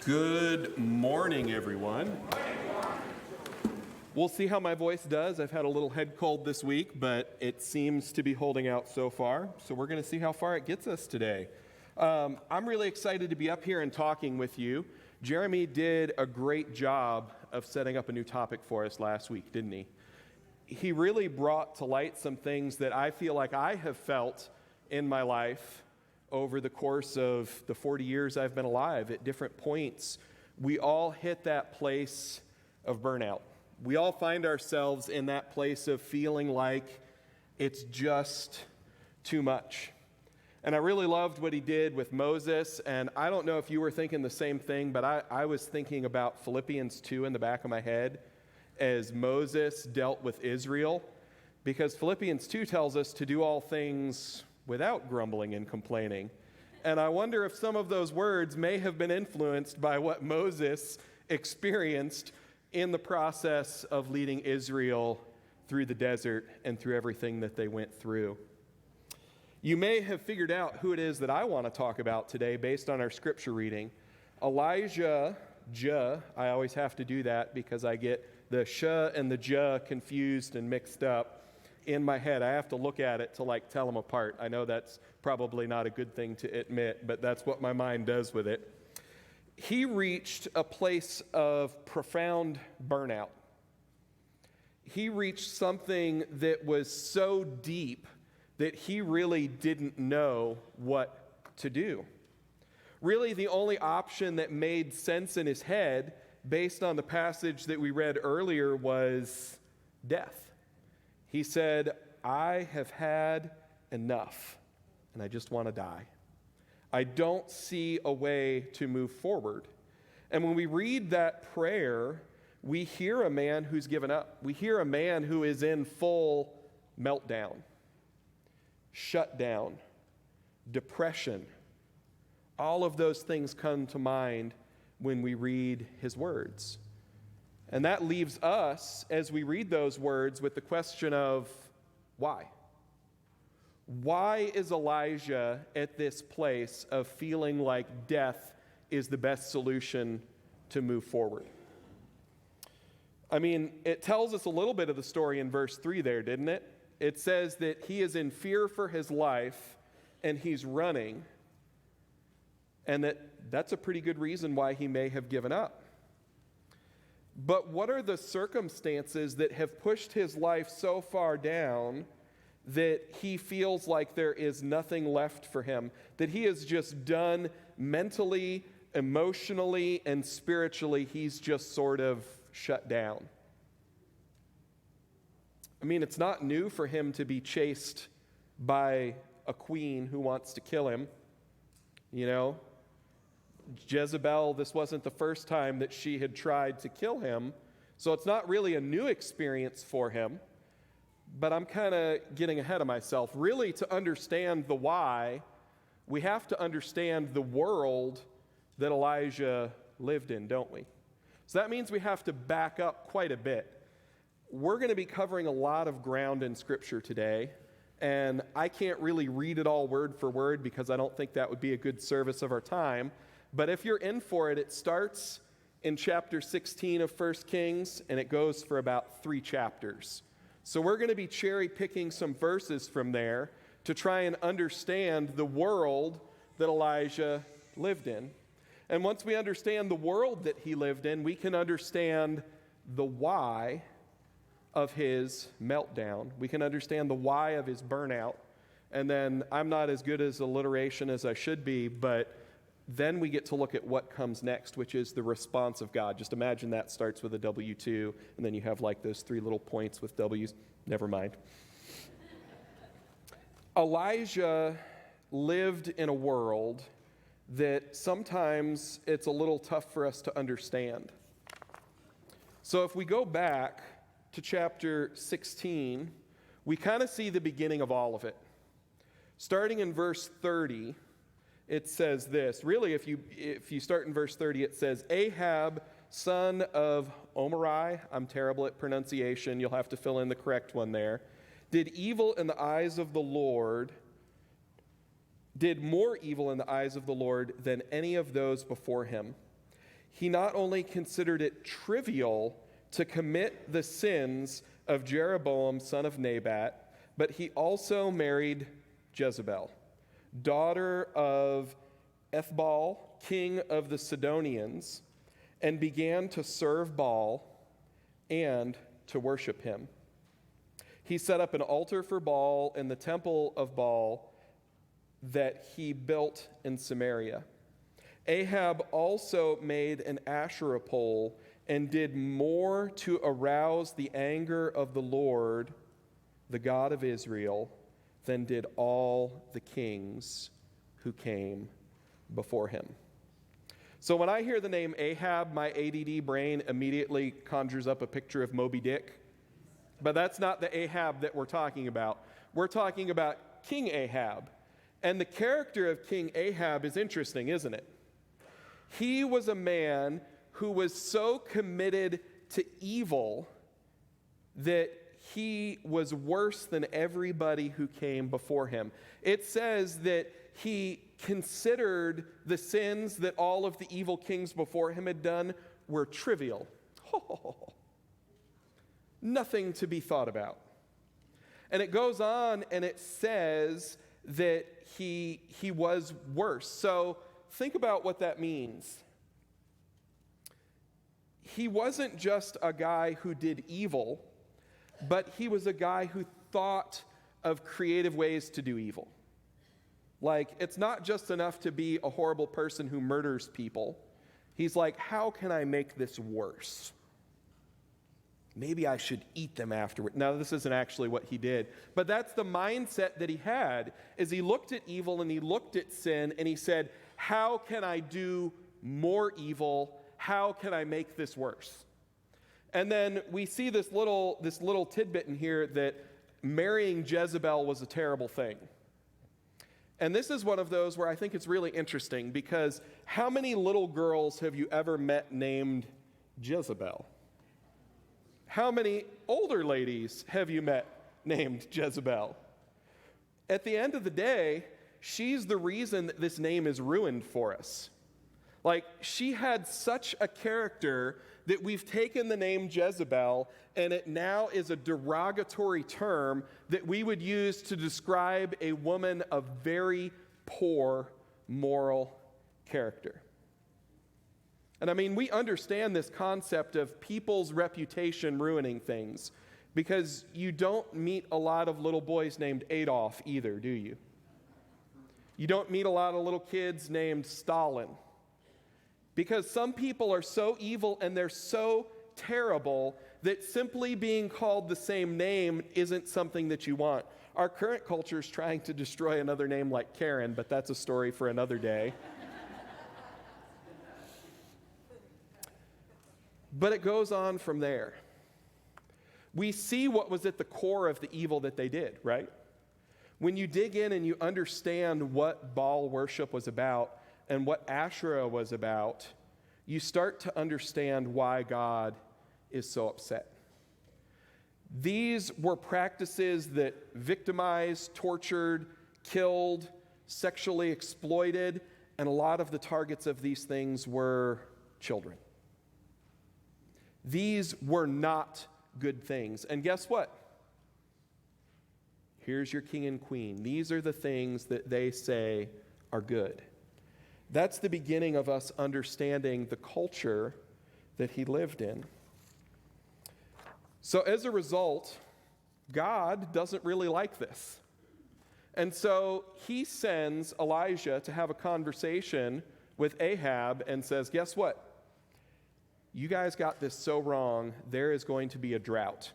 Good morning, everyone. We'll see how my voice does. I've had a little head cold this week, but it seems to be holding out so far. So we're going to see how far it gets us today. I'm really excited to be up here and talking with you. Jeremy did a great job of setting up a new topic for us last week, didn't he? He really brought to light some things that I feel like I have felt in my life over the course of the 40 years I've been alive. At different points, we all hit that place of burnout. We all find ourselves in that place of feeling like it's just too much. And I really loved what he did with Moses, and I don't know if you were thinking the same thing, but I was thinking about Philippians 2 in the back of my head as Moses dealt with Israel, because Philippians 2 tells us to do all things without grumbling and complaining. And I wonder if some of those words may have been influenced by what Moses experienced in the process of leading Israel through the desert and through everything that they went through. You may have figured out who it is that I want to talk about today based on our scripture reading. Elijah, I always have to do that because I get the sh and the j confused and mixed up in my head. I have to look at it to tell them apart. I know that's probably not a good thing to admit, but that's what my mind does with it. He reached a place of profound burnout. He reached something that was so deep that he really didn't know what to do. Really, the only option that made sense in his head, based on the passage that we read earlier, was death. He said, I have had enough, and I just want to die. I don't see a way to move forward. And when we read that prayer, we hear a man who's given up. We hear a man who is in full meltdown, shutdown, depression. All of those things come to mind when we read his words. And that leaves us, as we read those words, with the question of why? Why is Elijah at this place of feeling like death is the best solution to move forward? I mean, it tells us a little bit of the story in verse 3 there, didn't it? It says that he is in fear for his life and he's running, and that's a pretty good reason why he may have given up. But what are the circumstances that have pushed his life so far down that he feels like there is nothing left for him, that he is just done mentally, emotionally, and spiritually? He's just sort of shut down. I mean, it's not new for him to be chased by a queen who wants to kill him. You know, Jezebel, this wasn't the first time that she had tried to kill him, so it's not really a new experience for him. But I'm kind of getting ahead of myself. Really, to understand the why, we have to understand the world that Elijah lived in, don't we? So that means we have to back up quite a bit. We're going to be covering a lot of ground in Scripture today, and I can't really read it all word for word because I don't think that would be a good service of our time. But if you're in for it, it starts in chapter 16 of 1 Kings, and it goes for about 3 chapters. So we're going to be cherry-picking some verses from there to try and understand the world that Elijah lived in. And once we understand the world that he lived in, we can understand the why of his meltdown. We can understand the why of his burnout. And then I'm not as good as alliteration as I should be, but then we get to look at what comes next, which is the response of God. Just imagine that starts with a W2, and then you have those 3 little points with W's. Never mind. Elijah lived in a world that sometimes it's a little tough for us to understand. So if we go back to chapter 16, we kind of see the beginning of all of it. Starting in verse 30, it says this. Really, if you start in verse 30, it says, Ahab, son of Omri, I'm terrible at pronunciation, you'll have to fill in the correct one there, did more evil in the eyes of the Lord than any of those before him. he not only considered it trivial to commit the sins of Jeroboam, son of Nebat, but he also married Jezebel, daughter of Ethbaal, king of the Sidonians, and began to serve Baal and to worship him. He set up an altar for Baal in the temple of Baal that he built in Samaria. Ahab also made an Asherah pole and did more to arouse the anger of the Lord, the God of Israel, than did all the kings who came before him. So when I hear the name Ahab, my ADD brain immediately conjures up a picture of Moby Dick. But that's not the Ahab that we're talking about. We're talking about King Ahab. And the character of King Ahab is interesting, isn't it? He was a man who was so committed to evil that he was worse than everybody who came before him. It says that he considered the sins that all of the evil kings before him had done were trivial. Nothing to be thought about. And it goes on and it says that he was worse. So think about what that means. He wasn't just a guy who did evil, but he was a guy who thought of creative ways to do evil. Like, it's not just enough to be a horrible person who murders people. He's like, how can I make this worse? Maybe I should eat them afterward. Now, this isn't actually what he did, but that's the mindset that he had, is he looked at evil and he looked at sin and he said, how can I do more evil? How can I make this worse? And then we see this little tidbit in here that marrying Jezebel was a terrible thing. And this is one of those where I think it's really interesting, because how many little girls have you ever met named Jezebel? How many older ladies have you met named Jezebel? At the end of the day, she's the reason that this name is ruined for us. Like, she had such a character that we've taken the name Jezebel, and it now is a derogatory term that we would use to describe a woman of very poor moral character. And I mean, we understand this concept of people's reputation ruining things, because you don't meet a lot of little boys named Adolf either, do you? You don't meet a lot of little kids named Stalin. Because some people are so evil and they're so terrible that simply being called the same name isn't something that you want. Our current culture is trying to destroy another name like Karen, but that's a story for another day. But it goes on from there. We see what was at the core of the evil that they did, right? When you dig in and you understand what Baal worship was about and what Asherah was about, you start to understand why God is so upset. These were practices that victimized, tortured, killed, sexually exploited, and a lot of the targets of these things were children. These were not good things. And guess what? Here's your king and queen. These are the things that they say are good. That's the beginning of us understanding the culture that he lived in. So as a result, God doesn't really like this. And so he sends Elijah to have a conversation with Ahab and says, guess what? You guys got this so wrong, there is going to be a drought.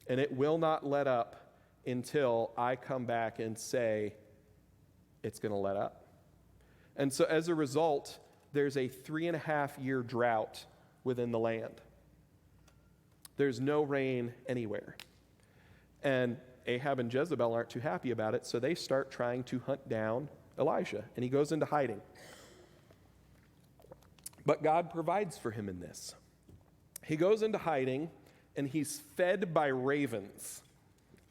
And it will not let up until I come back and say it's going to let up. And so as a result, there's a 3.5-year drought within the land. There's no rain anywhere. And Ahab and Jezebel aren't too happy about it, so they start trying to hunt down Elijah, and he goes into hiding. But God provides for him in this. He goes into hiding, and he's fed by ravens.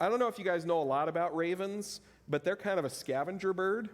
I don't know if you guys know a lot about ravens, but they're kind of a scavenger bird.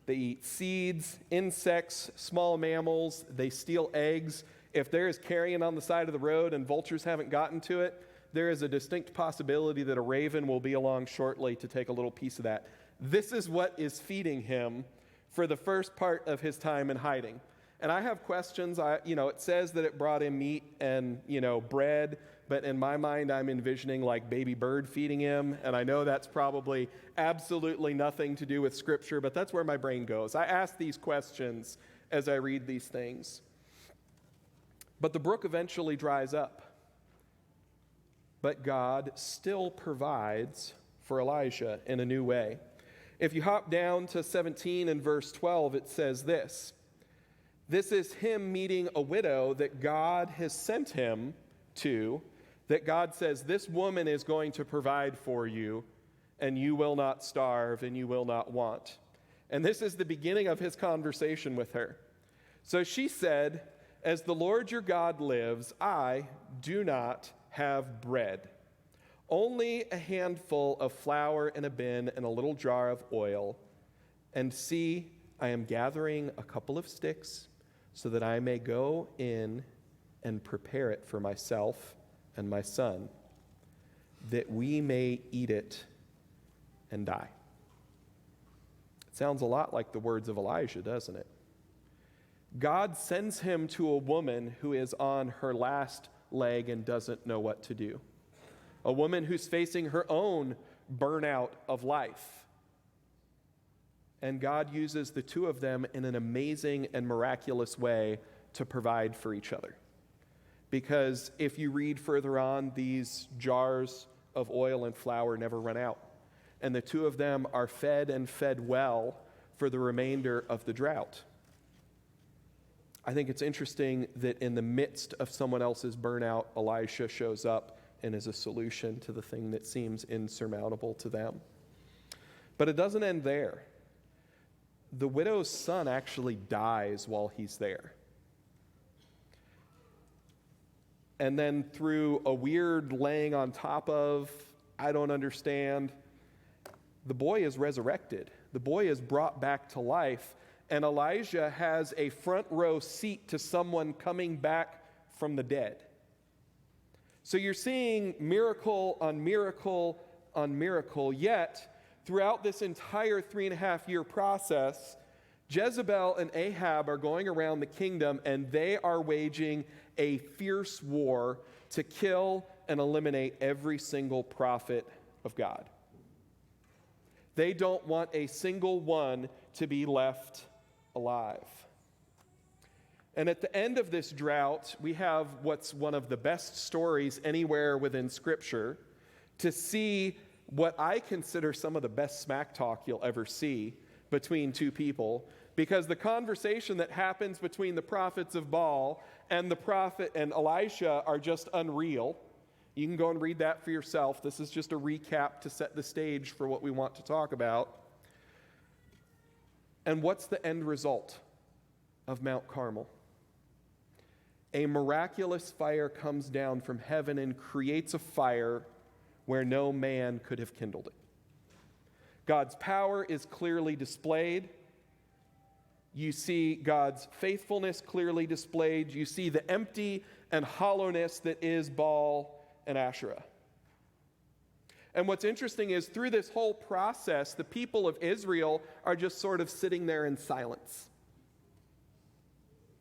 They eat seeds, insects, small mammals. They steal eggs. If there is carrion on the side of the road and vultures haven't gotten to it, there is a distinct possibility that a raven will be along shortly to take a little piece of that. This is what is feeding him for the first part of his time in hiding. And I have questions. It says that it brought him meat and, bread, but in my mind, I'm envisioning like baby bird feeding him. And I know that's probably absolutely nothing to do with Scripture, but that's where my brain goes. I ask these questions as I read these things. But the brook eventually dries up. But God still provides for Elijah in a new way. If you hop down to 17 and verse 12, it says this. This is him meeting a widow that God has sent him to, that God says, this woman is going to provide for you, and you will not starve, and you will not want. And this is the beginning of his conversation with her. So she said, as the Lord your God lives, I do not have bread, only a handful of flour in a bin and a little jar of oil. And see, I am gathering a couple of sticks so that I may go in and prepare it for myself and my son, that we may eat it and die. It sounds a lot like the words of Elijah, doesn't it? God sends him to a woman who is on her last leg and doesn't know what to do. A woman who's facing her own burnout of life. And God uses the two of them in an amazing and miraculous way to provide for each other. Because if you read further on, these jars of oil and flour never run out. And the two of them are fed and fed well for the remainder of the drought. I think it's interesting that in the midst of someone else's burnout, Elisha shows up and is a solution to the thing that seems insurmountable to them. But it doesn't end there. The widow's son actually dies while he's there. And then through a weird laying on top of, I don't understand, the boy is resurrected. The boy is brought back to life. And Elijah has a front row seat to someone coming back from the dead. So you're seeing miracle on miracle on miracle, yet throughout this entire 3.5-year process, Jezebel and Ahab are going around the kingdom and they are waging a fierce war to kill and eliminate every single prophet of God. They don't want a single one to be left alive. And at the end of this drought, we have what's one of the best stories anywhere within Scripture to see what I consider some of the best smack talk you'll ever see between two people, because the conversation that happens between the prophets of Baal and the prophet and Elisha are just unreal. You can go and read that for yourself. This is just a recap to set the stage for what we want to talk about. And what's the end result of Mount Carmel? A miraculous fire comes down from heaven and creates a fire where no man could have kindled it. God's power is clearly displayed. You see God's faithfulness clearly displayed. You see the empty and hollowness that is Baal and Asherah. And what's interesting is through this whole process, the people of Israel are just sort of sitting there in silence,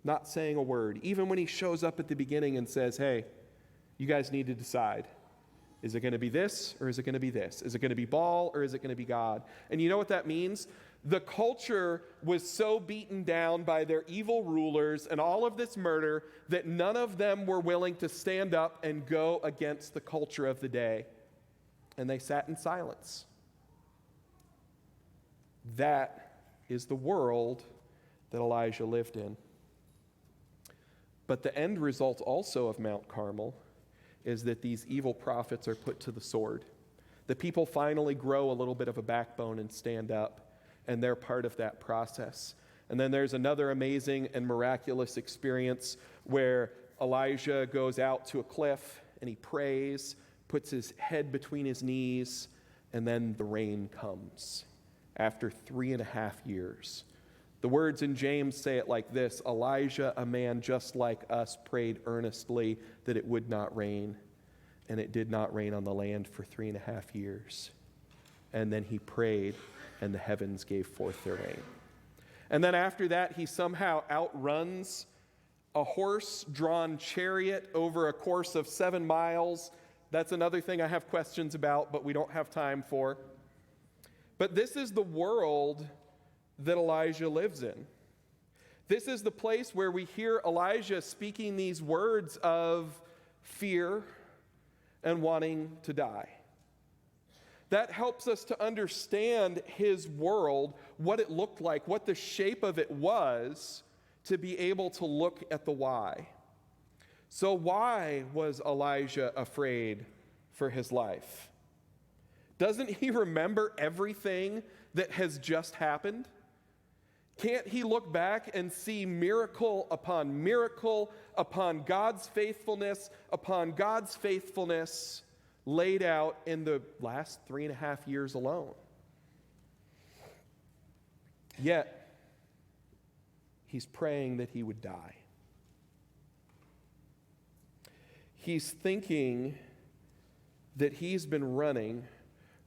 not saying a word. Even when he shows up at the beginning and says, hey, you guys need to decide. Is it going to be this or is it going to be this? Is it going to be Baal or is it going to be God? And you know what that means? The culture was so beaten down by their evil rulers and all of this murder that none of them were willing to stand up and go against the culture of the day. And they sat in silence. That is the world that Elijah lived in. But the end result also of Mount Carmel is that these evil prophets are put to the sword. The people finally grow a little bit of a backbone and stand up, and they're part of that process. And then there's another amazing and miraculous experience where Elijah goes out to a cliff and he prays, puts his head between his knees, and then the rain comes after 3.5 years The words in James say it like this: Elijah, a man just like us, prayed earnestly that it would not rain, and it did not rain on the land for 3.5 years. And then he prayed, and the heavens gave forth their rain. And then after that, he somehow outruns a horse-drawn chariot over a course of 7 miles. That's another thing I have questions about, but we don't have time for. But this is the world that Elijah lives in. This is the place where we hear Elijah speaking these words of fear and wanting to die. That helps us to understand his world, what it looked like, what the shape of it was, to be able to look at the why. So why was Elijah afraid for his life? Doesn't he remember everything that has just happened? Can't he look back and see miracle upon God's faithfulness laid out in the last 3.5 years alone? Yet, he's praying that he would die. He's thinking that he's been running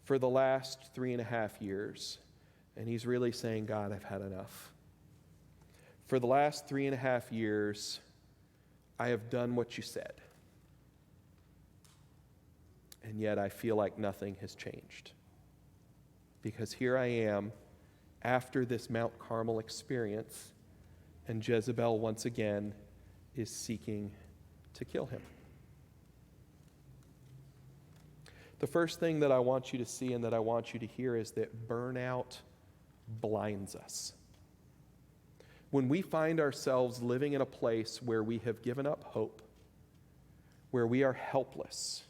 for the last 3.5 years, and he's really saying, God, I've had enough. For the last 3.5 years, I have done what you said. And yet I feel like nothing has changed. Because here I am, after this Mount Carmel experience, and Jezebel once again is seeking to kill him. The first thing that I want you to see and that I want you to hear is that burnout blinds us. When we find ourselves living in a place where we have given up hope, where we are helpless,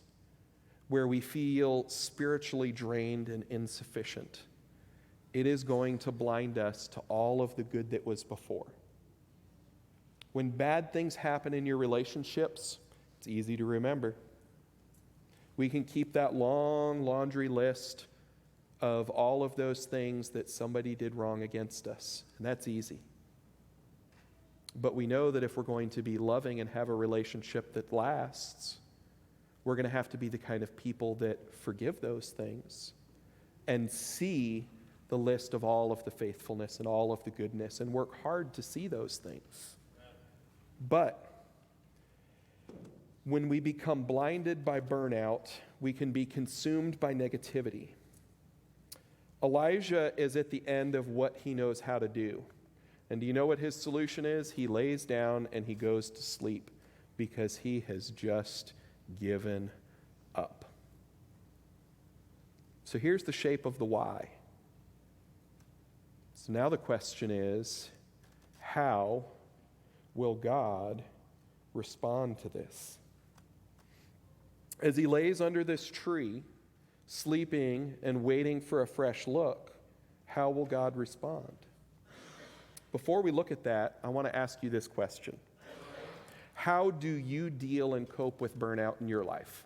where we feel spiritually drained and insufficient, it is going to blind us to all of the good that was before. When bad things happen in your relationships, it's easy to remember. We can keep that long laundry list of all of those things that somebody did wrong against us, and that's easy. But we know that if we're going to be loving and have a relationship that lasts, we're going to have to be the kind of people that forgive those things and see the list of all of the faithfulness and all of the goodness and work hard to see those things. But when we become blinded by burnout, we can be consumed by negativity. Elijah is at the end of what he knows how to do. And do you know what his solution is? He lays down and he goes to sleep because he has just given up. So here's the shape of the why. So now the question is, how will God respond to this? As he lays under this tree, sleeping and waiting for a fresh look, how will God respond? Before we look at that, I want to ask you this question. How do you deal and cope with burnout in your life?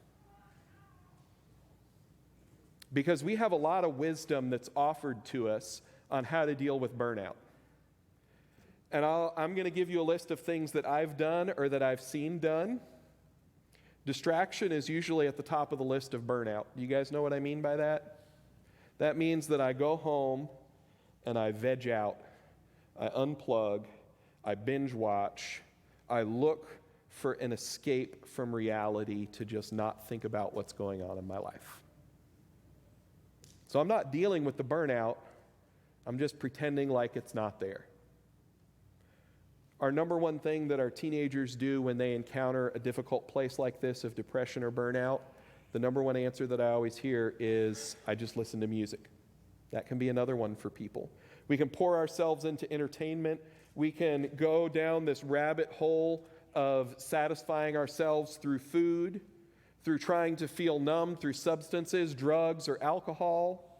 Because we have a lot of wisdom that's offered to us on how to deal with burnout. And I'm going to give you a list of things that I've done or that I've seen done. Distraction is usually at the top of the list of burnout. Do you guys know what I mean by that? That means that I go home and I veg out. I unplug. I binge watch. I look for an escape from reality to just not think about what's going on in my life. So I'm not dealing with the burnout. I'm just pretending like it's not there. Our number one thing that our teenagers do when they encounter a difficult place like this of depression or burnout, the number one answer that I always hear is, I just listen to music. That can be another one for people. We can pour ourselves into entertainment. We can go down this rabbit hole of satisfying ourselves through food, through trying to feel numb through substances, drugs, or alcohol.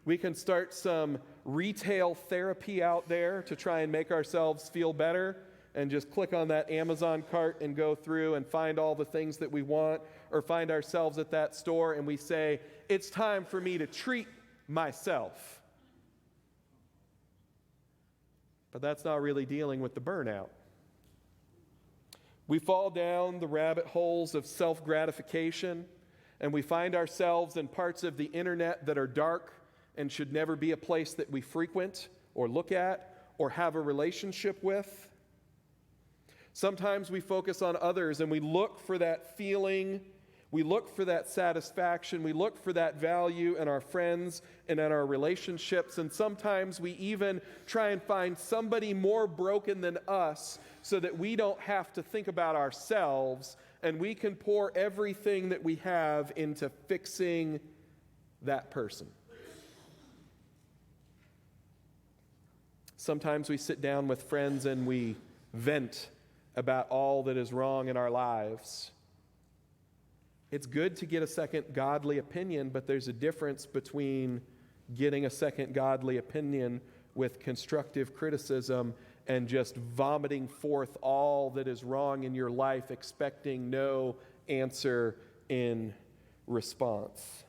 We can start some retail therapy out there to try and make ourselves feel better and just click on that Amazon cart and go through and find all the things that we want, or find ourselves at that store and we say, it's time for me to treat myself. But that's not really dealing with the burnout. We fall down the rabbit holes of self-gratification, and we find ourselves in parts of the internet that are dark and should never be a place that we frequent or look at or have a relationship with. Sometimes we focus on others and we look for that feeling, we look for that satisfaction, we look for that value in our friends and in our relationships, and sometimes we even try and find somebody more broken than us so that we don't have to think about ourselves and we can pour everything that we have into fixing that person. Sometimes we sit down with friends and we vent about all that is wrong in our lives. It's good to get a second godly opinion, but there's a difference between getting a second godly opinion with constructive criticism and just vomiting forth all that is wrong in your life, expecting no answer in response.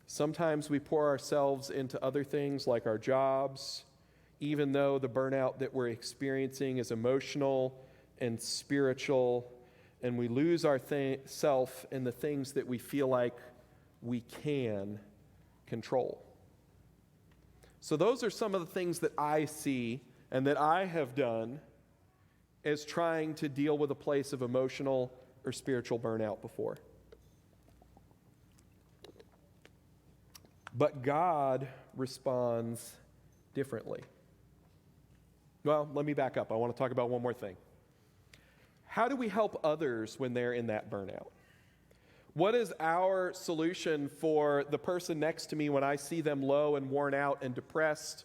Sometimes we pour ourselves into other things like our jobs, even though the burnout that we're experiencing is emotional and spiritual, and we lose our self in the things that we feel like we can control. So those are some of the things that I see and that I have done as trying to deal with a place of emotional or spiritual burnout before. But God responds differently. Well, let me back up. I want to talk about one more thing. How do we help others when they're in that burnout? What is our solution for the person next to me when I see them low and worn out and depressed?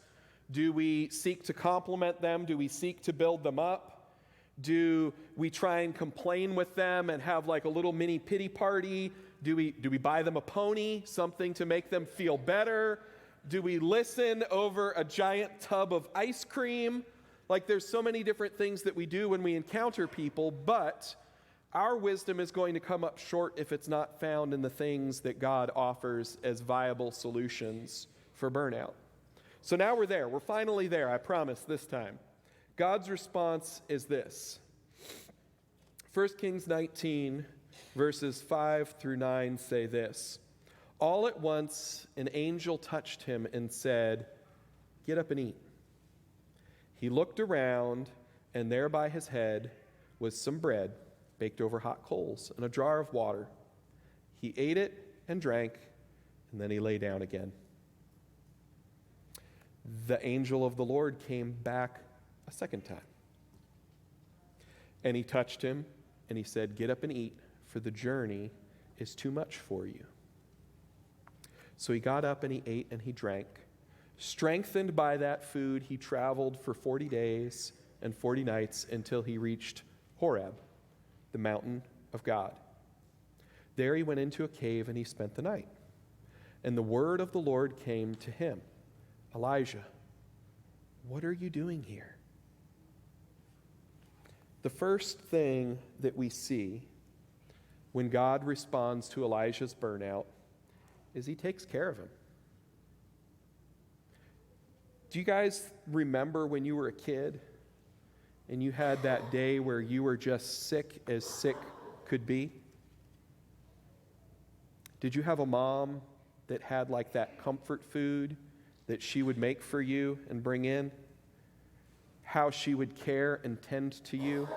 Do we seek to compliment them? Do we seek to build them up? Do we try and complain with them and have like a little mini pity party? Do we buy them a pony, something to make them feel better? Do we listen over a giant tub of ice cream? Like, there's so many different things that we do when we encounter people, but our wisdom is going to come up short if it's not found in the things that God offers as viable solutions for burnout. So now we're there. We're finally there, I promise, this time. God's response is this. 1 Kings 19, verses 5 through 9 say this. All at once, an angel touched him and said, "Get up and eat." He looked around, and there by his head was some bread baked over hot coals and a jar of water. He ate it and drank, and then he lay down again. The angel of the Lord came back a second time. And he touched him, and he said, "Get up and eat, for the journey is too much for you." So he got up and he ate and he drank. Strengthened by that food, he traveled for 40 days and 40 nights until he reached Horeb, the mountain of God. There he went into a cave and he spent the night. And the word of the Lord came to him, "Elijah, what are you doing here?" The first thing that we see when God responds to Elijah's burnout is he takes care of him. Do you guys remember when you were a kid and you had that day where you were just sick as sick could be? Did you have a mom that had like that comfort food that she would make for you and bring in? How she would care and tend to you?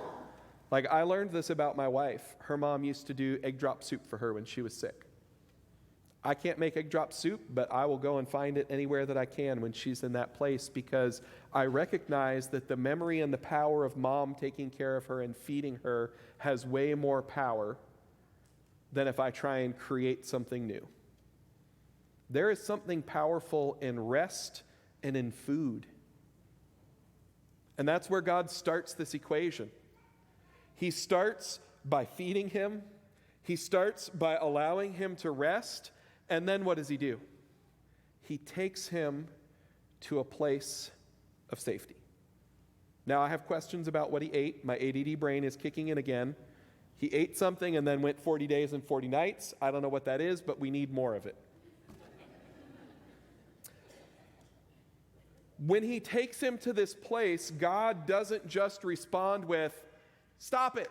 Like, I learned this about my wife. Her mom used to do egg drop soup for her when she was sick. I can't make egg drop soup, but I will go and find it anywhere that I can when she's in that place, because I recognize that the memory and the power of mom taking care of her and feeding her has way more power than if I try and create something new. There is something powerful in rest and in food. And that's where God starts this equation. He starts by feeding him. He starts by allowing him to rest. And then what does he do? He takes him to a place of safety. Now, I have questions about what he ate. My ADD brain is kicking in again. He ate something and then went 40 days and 40 nights. I don't know what that is, but we need more of it. When he takes him to this place, God doesn't just respond with, "Stop it.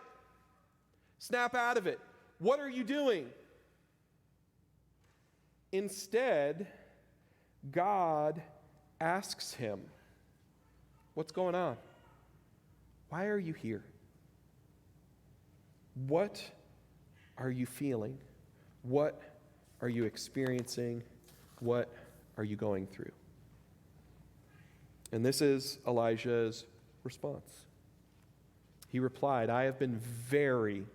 Snap out of it. What are you doing?" Instead, God asks him, "What's going on? Why are you here? What are you feeling? What are you experiencing? What are you going through?" And this is Elijah's response. He replied, "I have been very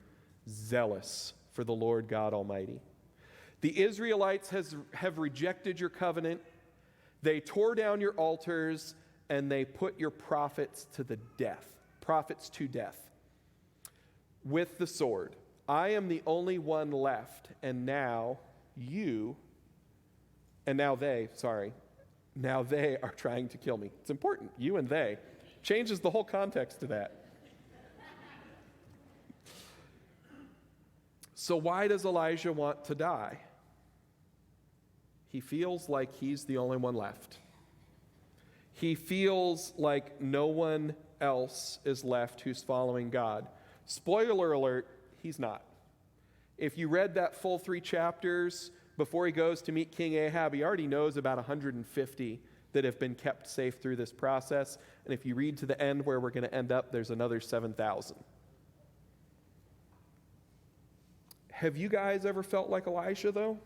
zealous for the Lord God Almighty. The Israelites have rejected your covenant. They tore down your altars, and they put your prophets to death with the sword. I am the only one left, and now they are trying to kill me." It's important. You and they changes the whole context to that. So why does Elijah want to die? He feels like he's the only one left. He feels like no one else is left who's following God. Spoiler alert, he's not. If you read that full 3 chapters before he goes to meet King Ahab, he already knows about 150 that have been kept safe through this process. And if you read to the end where we're going to end up, there's another 7,000. Have you guys ever felt like Elijah, though?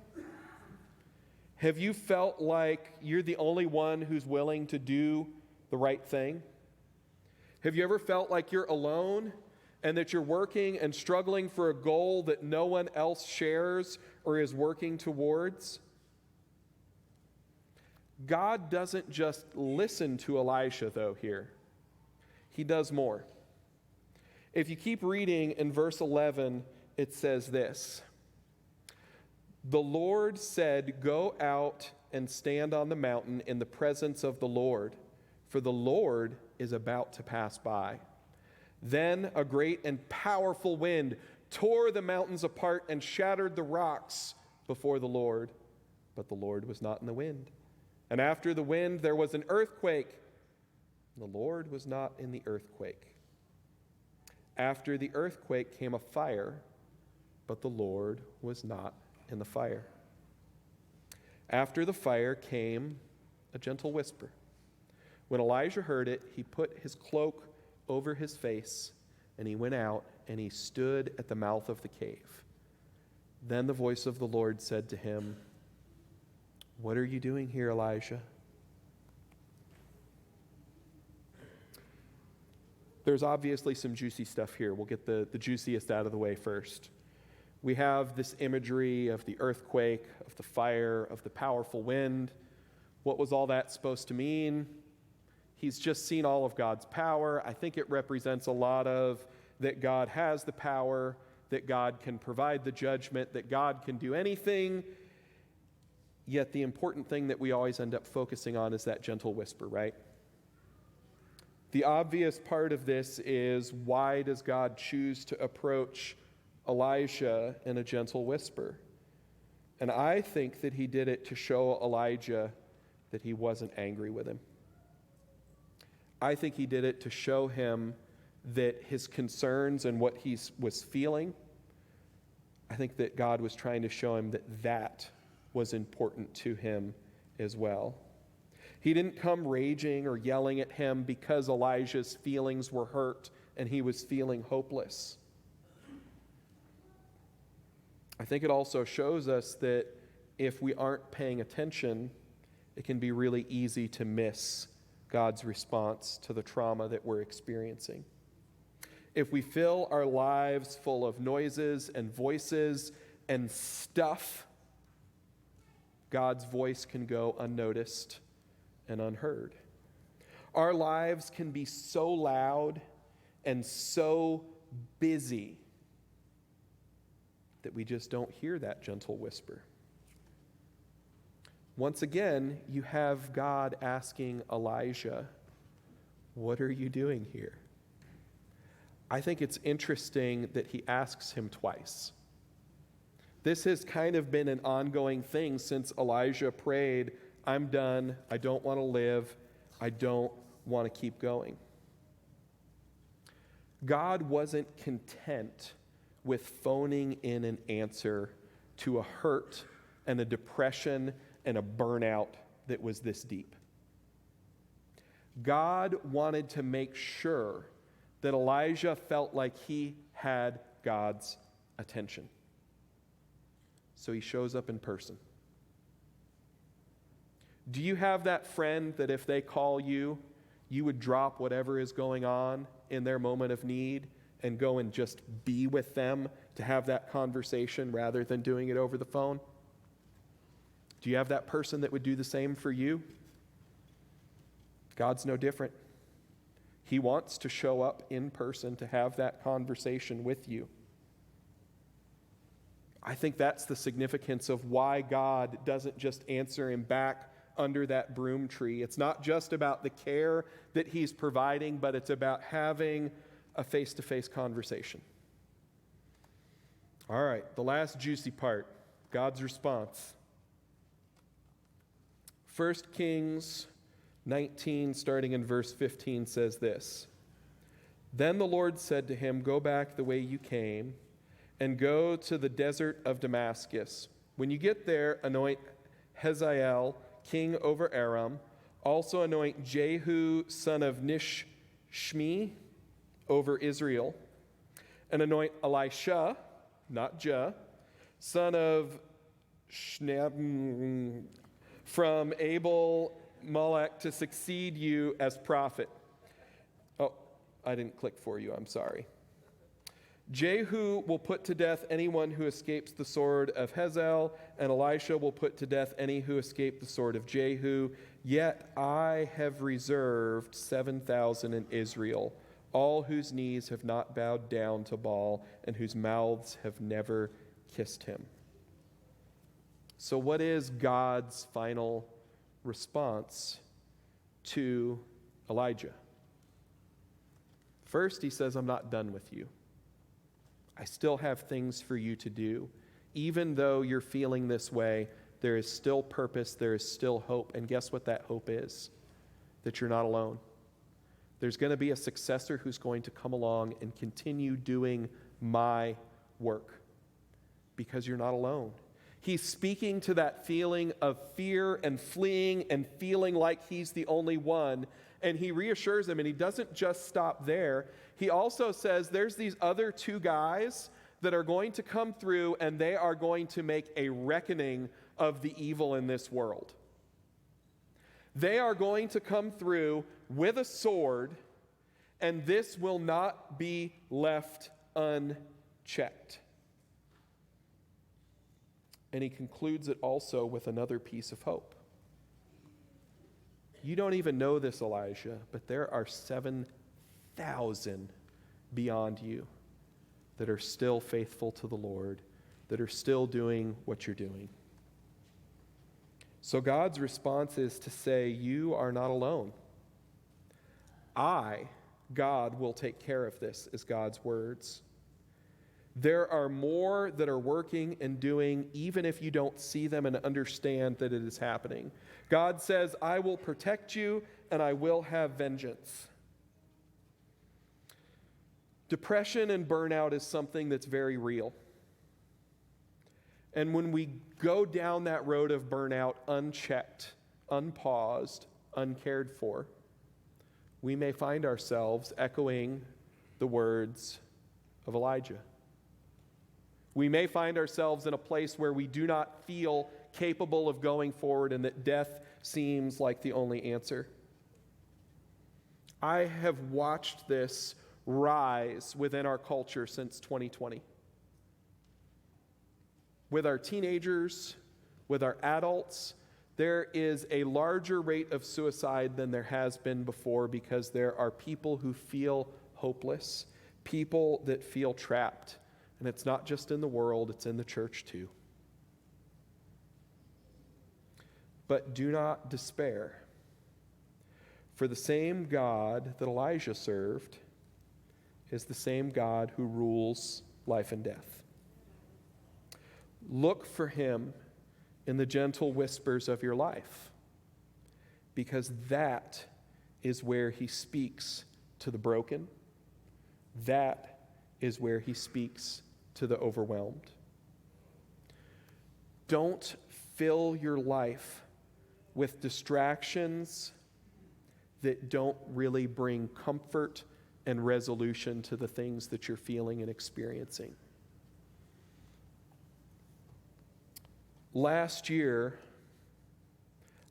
Have you felt like you're the only one who's willing to do the right thing? Have you ever felt like you're alone and that you're working and struggling for a goal that no one else shares or is working towards? God doesn't just listen to Elisha, though, here. He does more. If you keep reading in verse 11, it says this: "The Lord said, 'Go out and stand on the mountain in the presence of the Lord, for the Lord is about to pass by.' Then a great and powerful wind tore the mountains apart and shattered the rocks before the Lord, but the Lord was not in the wind. And after the wind there was an earthquake, and the Lord was not in the earthquake. After the earthquake came a fire, but the Lord was not in the fire. After the fire came a gentle whisper. When Elijah heard it, he put his cloak over his face, and he went out, and he stood at the mouth of the cave. Then the voice of the Lord said to him, 'What are you doing here, Elijah?' There's obviously some juicy stuff here. We'll get the juiciest out of the way first. We have this imagery of the earthquake, of the fire, of the powerful wind. What was all that supposed to mean? He's just seen all of God's power. I think it represents a lot of that God has the power, that God can provide the judgment, that God can do anything. Yet the important thing that we always end up focusing on is that gentle whisper, right? The obvious part of this is, why does God choose to approach Elijah in a gentle whisper? And I think that he did it to show Elijah that he wasn't angry with him. I think he did it to show him that his concerns and what he was feeling, I think that God was trying to show him that that was important to him as well. He didn't come raging or yelling at him because Elijah's feelings were hurt and he was feeling hopeless. I think it also shows us that if we aren't paying attention, it can be really easy to miss God's response to the trauma that we're experiencing. If we fill our lives full of noises and voices and stuff, God's voice can go unnoticed and unheard. Our lives can be so loud and so busy that we just don't hear that gentle whisper. Once again, you have God asking Elijah, "What are you doing here?" I think it's interesting that he asks him twice. This has kind of been an ongoing thing since Elijah prayed, "I'm done, I don't want to live, I don't want to keep going. God wasn't content with phoning in an answer to a hurt and a depression and a burnout that was this deep. God wanted to make sure that Elijah felt like he had God's attention. So he shows up in person. Do you have that friend that if they call you, you would drop whatever is going on in their moment of need and go and just be with them to have that conversation rather than doing it over the phone? Do you have that person that would do the same for you? God's no different. He wants to show up in person to have that conversation with you. I think that's the significance of why God doesn't just answer him back under that broom tree. It's not just about the care that he's providing, but it's about having a face-to-face conversation. All right, the last juicy part, God's response. 1 Kings 19, starting in verse 15, says this. Then the Lord said to him, go back the way you came and go to the desert of Damascus. When you get there, anoint Hazael king over Aram. Also anoint Jehu son of Nishmi over Israel. And anoint Elisha, not Jah, son of Shnab from Abel Malek to succeed you as prophet. Oh, I didn't click for you, I'm sorry. Jehu will put to death anyone who escapes the sword of Hazael, and Elisha will put to death any who escape the sword of Jehu. Yet I have reserved 7,000 in Israel, all whose knees have not bowed down to Baal, and whose mouths have never kissed him. So what is God's final response to Elijah? First, he says, I'm not done with you. I still have things for you to do. Even though you're feeling this way, there is still purpose, there is still hope. And guess what that hope is? That you're not alone. There's going to be a successor who's going to come along and continue doing my work because you're not alone. He's speaking to that feeling of fear and fleeing and feeling like he's the only one. And he reassures him, and he doesn't just stop there. He also says there's these other two guys that are going to come through, and they are going to make a reckoning of the evil in this world. They are going to come through with a sword, and this will not be left unchecked. And he concludes it also with another piece of hope. You don't even know this, Elijah, but there are 7,000 beyond you that are still faithful to the Lord, that are still doing what you're doing. So God's response is to say, you are not alone. I, God, will take care of this, is God's words. There are more that are working and doing, even if you don't see them and understand that it is happening. God says, I will protect you and I will have vengeance. Depression and burnout is something that's very real. And when we go down that road of burnout unchecked, unpaused, uncared for, we may find ourselves echoing the words of Elijah. We may find ourselves in a place where we do not feel capable of going forward and that death seems like the only answer. I have watched this rise within our culture since 2020. With our teenagers, with our adults, there is a larger rate of suicide than there has been before because there are people who feel hopeless, people that feel trapped. And it's not just in the world, it's in the church too. But do not despair. For the same God that Elijah served is the same God who rules life and death. Look for him in the gentle whispers of your life, because that is where he speaks to the broken. That is where he speaks to the overwhelmed. Don't fill your life with distractions that don't really bring comfort and resolution to the things that you're feeling and experiencing. Last year,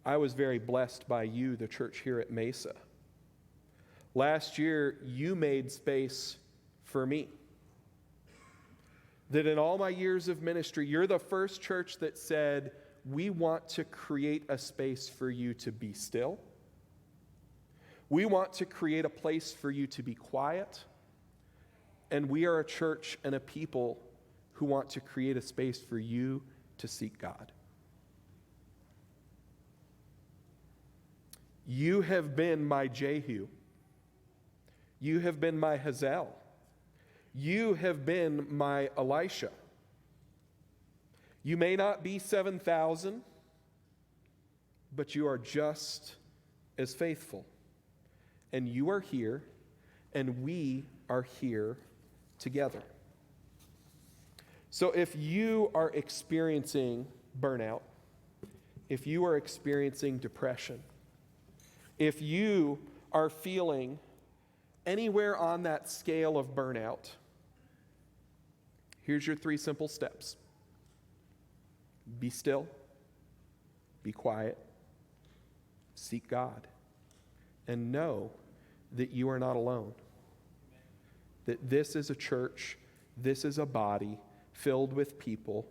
I was very blessed by you, the church here at Mesa. Last year, you made space for me. That in all my years of ministry, you're the first church that said, we want to create a space for you to be still. We want to create a place for you to be quiet. And we are a church and a people who want to create a space for you to seek God. You have been my Jehu. You have been my Hazael. You have been my Elisha. You may not be 7,000, but you are just as faithful. And you are here, and we are here together. So if you are experiencing burnout, if you are experiencing depression, if you are feeling anywhere on that scale of burnout, here's your 3 simple steps. Be still, be quiet, seek God, and know that you are not alone. That this is a church, this is a body filled with people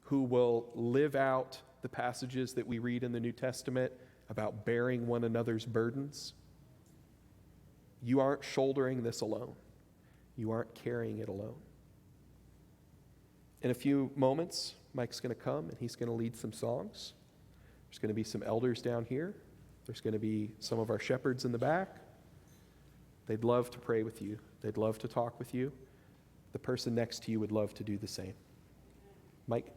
who will live out the passages that we read in the New Testament about bearing one another's burdens. You aren't shouldering this alone. You aren't carrying it alone. In a few moments, Mike's going to come and he's going to lead some songs. There's going to be some elders down here. There's going to be some of our shepherds in the back. They'd love to pray with you. They'd love to talk with you. The person next to you would love to do the same. Mike?